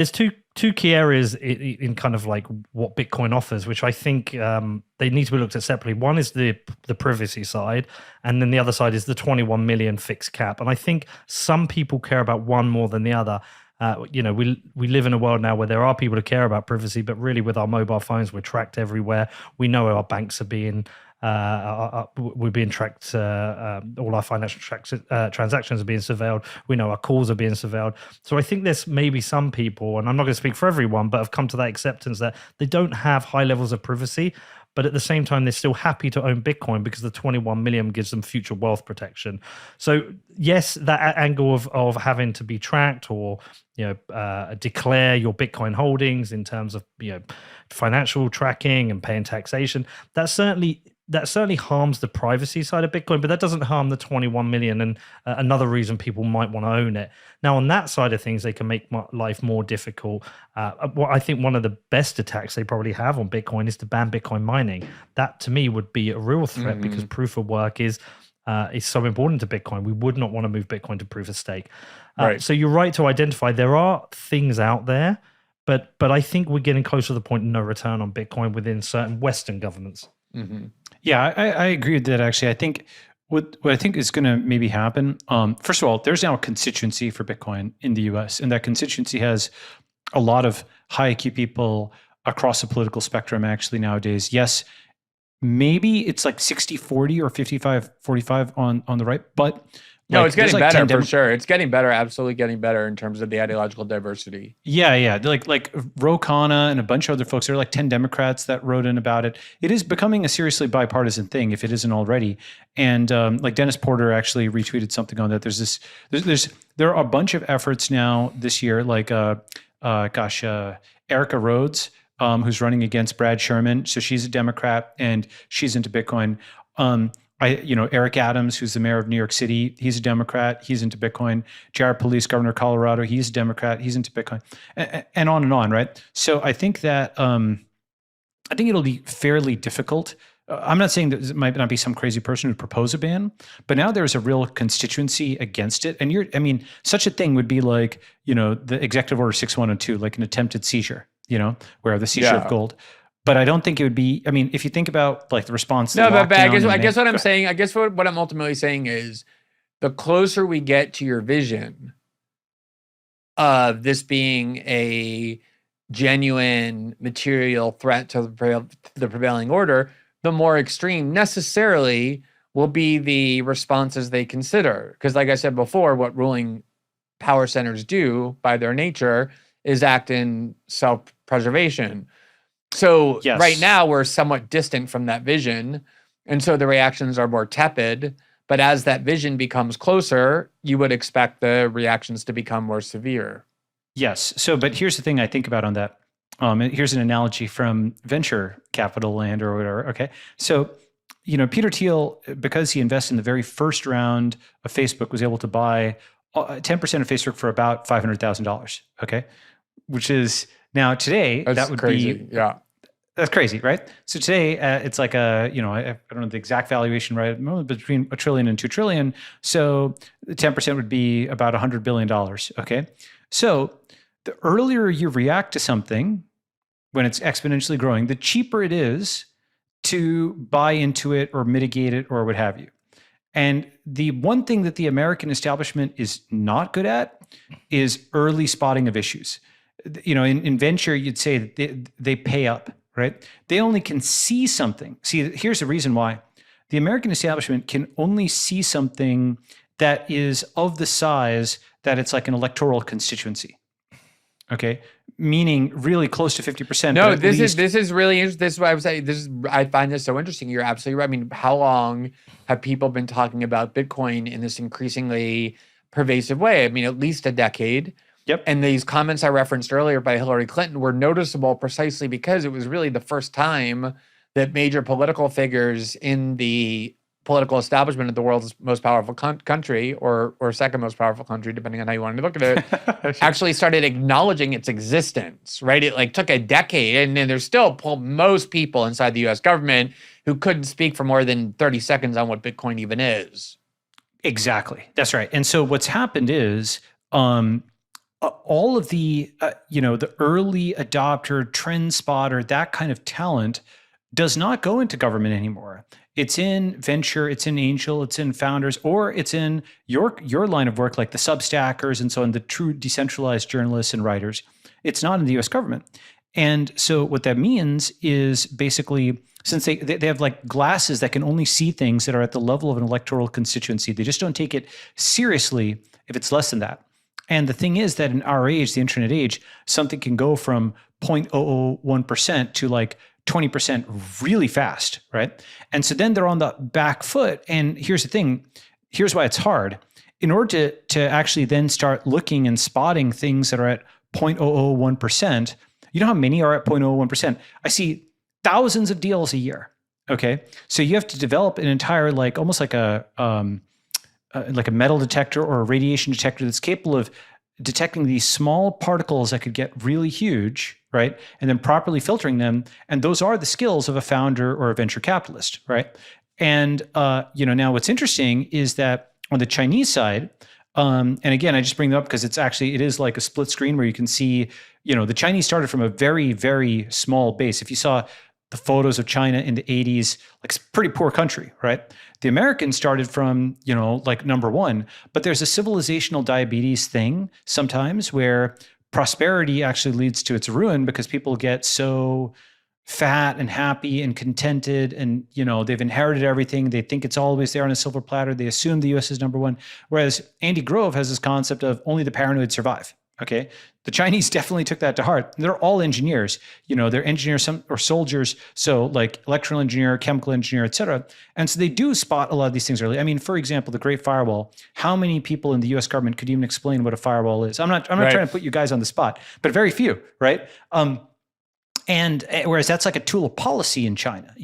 There's two key areas in kind of like what Bitcoin offers, which I think they need to be looked at separately. One is the privacy side, and then the other side is the 21 million fixed cap. And I think some people care about one more than the other. We live in a world now where there are people who care about privacy, but really with our mobile phones, we're tracked everywhere. We know our banks are being we're being tracked. All our financial transactions are being surveilled. We know our calls are being surveilled. So I think there's maybe some people, and I'm not going to speak for everyone, but have come to that acceptance that they don't have high levels of privacy. But at the same time, they're still happy to own Bitcoin because the 21 million gives them future wealth protection. So yes, that angle of having to be tracked or declare your Bitcoin holdings in terms of financial tracking and paying taxation, that certainly harms the privacy side of Bitcoin, but that doesn't harm the 21 million. And another reason people might want to own it. Now, on that side of things, they can make life more difficult. I think one of the best attacks they probably have on Bitcoin is to ban Bitcoin mining. That, to me, would be a real threat because proof of work is so important to Bitcoin. We would not want to move Bitcoin to proof of stake. Right. So you're right to identify there are things out there, but I think we're getting close to the point of no return on Bitcoin within certain Western governments. Mm-hmm. Yeah, I agree with that. Actually, I think what I think is going to maybe happen. First of all, there's now a constituency for Bitcoin in the U.S., and that constituency has a lot of high IQ people across the political spectrum. Actually, nowadays, yes, maybe it's like 60-40 or 55-45 on the right, but. No, it's getting better for sure. It's getting better, absolutely getting better in terms of the ideological diversity. Yeah. Like Ro Khanna and a bunch of other folks. There are like 10 Democrats that wrote in about it. It is becoming a seriously bipartisan thing, if it isn't already. And like Dennis Porter actually retweeted something on that. There are a bunch of efforts now this year, like Erica Rhodes, who's running against Brad Sherman. So she's a Democrat and she's into Bitcoin. Eric Adams, who's the mayor of New York City, he's a Democrat. He's into Bitcoin. Jared Polis, governor of Colorado, he's a Democrat. He's into Bitcoin, and on, right? So I think that I think it'll be fairly difficult. I'm not saying that there might not be some crazy person who propose a ban, but now there's a real constituency against it. And such a thing would be like, the Executive Order 6102, like an attempted seizure, where the seizure of gold. But I don't think it would be. I mean, if you think about like the response. No, but I guess what I'm saying. I guess what I'm ultimately saying is, the closer we get to your vision of this being a genuine material threat to the prevailing order, the more extreme necessarily will be the responses they consider. Because, like I said before, what ruling power centers do by their nature is act in self-preservation. So yes. Right now we're somewhat distant from that vision, and so the reactions are more tepid. But as that vision becomes closer, you would expect the reactions to become more severe. Yes. So, but here's the thing I think about on that. Here's an analogy from venture capital land or whatever. Okay. So, Peter Thiel, because he invested in the very first round of Facebook, was able to buy 10% of Facebook for about $500,000. Okay. Which is now today, that would crazy. Be, yeah. That's crazy, right? So today it's like I don't know the exact valuation, right? Between $1 trillion and $2 trillion. So 10% would be about $100 billion. Okay. So the earlier you react to something when it's exponentially growing, the cheaper it is to buy into it or mitigate it or what have you. And the one thing that the American establishment is not good at is early spotting of issues. In venture, you'd say that they pay up, right? They only can see something. See, here's the reason why. The American establishment can only see something that is of the size that it's like an electoral constituency. Okay? Meaning really close to 50%. No, this is really interesting. This is what I was saying. I find this so interesting. You're absolutely right. I mean, how long have people been talking about Bitcoin in this increasingly pervasive way? I mean, at least a decade. Yep. And these comments I referenced earlier by Hillary Clinton were noticeable precisely because it was really the first time that major political figures in the political establishment of the world's most powerful country, or second most powerful country, depending on how you want to look at it, actually started acknowledging its existence, right? It took a decade, and then there's still most people inside the U.S. government who couldn't speak for more than 30 seconds on what Bitcoin even is. Exactly. That's right. And so what's happened is, all of the the early adopter, trend spotter, that kind of talent does not go into government anymore. It's in venture, it's in angel, it's in founders, or it's in your line of work, like the Substackers and so on, the true decentralized journalists and writers. It's not in the U.S. government. And so what that means is basically, since they have like glasses that can only see things that are at the level of an electoral constituency, they just don't take it seriously if it's less than that. And the thing is that in our age, the internet age, something can go from 0.001% to like 20% really fast, right? And so then they're on the back foot. And here's the thing, here's why it's hard. In order to actually then start looking and spotting things that are at 0.001%, you know how many are at 0.001%? I see thousands of deals a year. Okay. So you have to develop an entire, like almost like a metal detector or a radiation detector that's capable of detecting these small particles that could get really huge, right? And then properly filtering them. And those are the skills of a founder or a venture capitalist, right? And now what's interesting is that on the Chinese side, and again, I just bring it up because it is like a split screen where you can see, the Chinese started from a very, very small base. If you saw the photos of China in the 80s, like it's a pretty poor country, right? The Americans started from, like number one, but there's a civilizational diabetes thing sometimes where prosperity actually leads to its ruin because people get so fat and happy and contented and, they've inherited everything. They think it's always there on a silver platter. They assume the US is number one. Whereas Andy Grove has this concept of only the paranoid survive. Okay. The Chinese definitely took that to heart. They're all engineers, they're engineers or soldiers. So like electrical engineer, chemical engineer, et cetera. And so they do spot a lot of these things early. I mean, for example, the Great Firewall, how many people in the US government could even explain what a firewall is? I'm not trying to put you guys on the spot, but very few, right? And whereas that's like a tool of policy in China,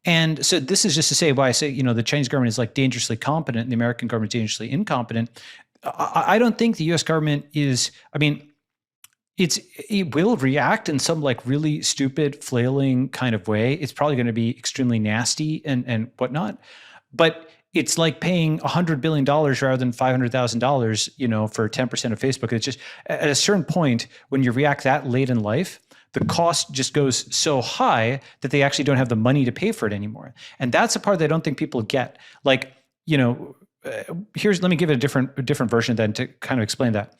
And so this is just to say why I say, the Chinese government is like dangerously competent and the American government is dangerously incompetent. I don't think the US government is, it will react in some like really stupid, flailing kind of way. It's probably going to be extremely nasty and whatnot. But it's like paying $100 billion rather than $500,000, for 10% of Facebook. It's just at a certain point when you react that late in life, the cost just goes so high that they actually don't have the money to pay for it anymore. And that's the part that I don't think people get. Like, let me give it a different version then to kind of explain that.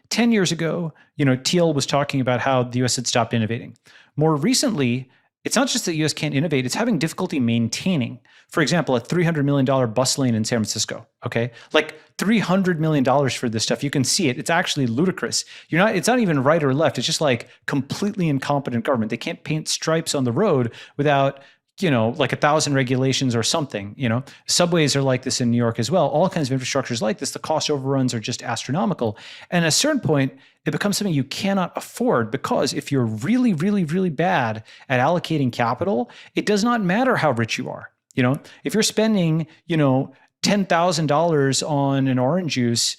10 years ago, Thiel was talking about how the US had stopped innovating. More recently, it's not just that the US can't innovate, it's having difficulty maintaining. For example, a $300 million bus lane in San Francisco, okay? Like $300 million for this stuff. You can see it. It's actually ludicrous. It's not even right or left. It's just like completely incompetent government. They can't paint stripes on the road without like 1,000 regulations or something, Subways are like this in New York as well. All kinds of infrastructures like this. The cost overruns are just astronomical. And at a certain point, it becomes something you cannot afford because if you're really, really, really bad at allocating capital, it does not matter how rich you are. If you're spending, $10,000 on an orange juice,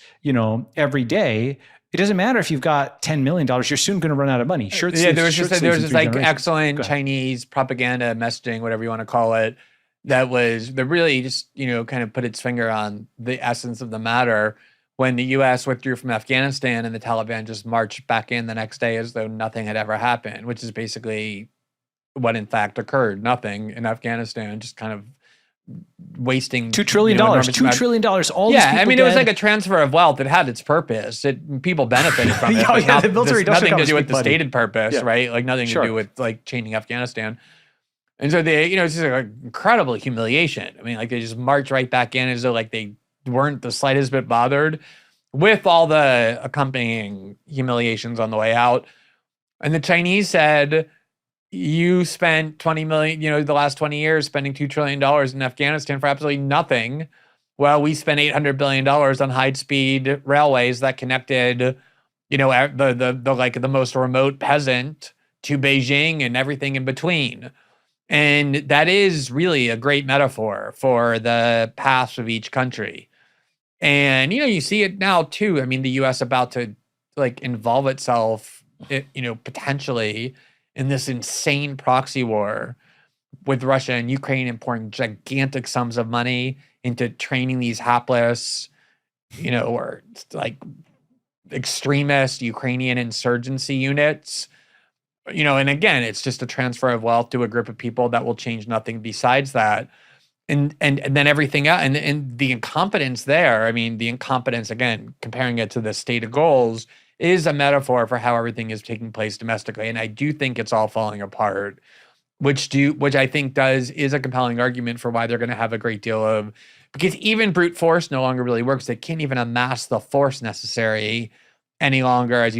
every day, it doesn't matter if you've got $10 million, you're soon going to run out of money. There was this like excellent Chinese propaganda messaging, whatever you want to call it, that really just, kind of put its finger on the essence of the matter when the US withdrew from Afghanistan and the Taliban just marched back in the next day as though nothing had ever happened, which is basically what in fact occurred. Nothing in Afghanistan, just kind of wasting $2 trillion, $2 trillion. All these people it was like a transfer of wealth. It had its purpose. People benefited from it. The military nothing to do with the stated purpose, right? Like nothing to do with like changing Afghanistan. And so it's just like incredible humiliation. Like they just march right back in as though like they weren't the slightest bit bothered with all the accompanying humiliations on the way out. And the Chinese said, you spent 20 million, the last 20 years spending $2 trillion in Afghanistan for absolutely nothing. Well, we spent $800 billion on high-speed railways that connected, the most remote peasant to Beijing and everything in between. And that is really a great metaphor for the past of each country. And, you see it now too. The US about to like involve itself, potentially in this insane proxy war with Russia and Ukraine and pouring gigantic sums of money into training these hapless, or like extremist Ukrainian insurgency units. And again, it's just a transfer of wealth to a group of people that will change nothing besides that. And then everything else, and the incompetence there, I mean, the incompetence, again, comparing it to the stated goals, is a metaphor for how everything is taking place domestically. And I do think it's all falling apart, which I think is a compelling argument for why they're going to have a great deal of, because even brute force no longer really works. They can't even amass the force necessary any longer, as you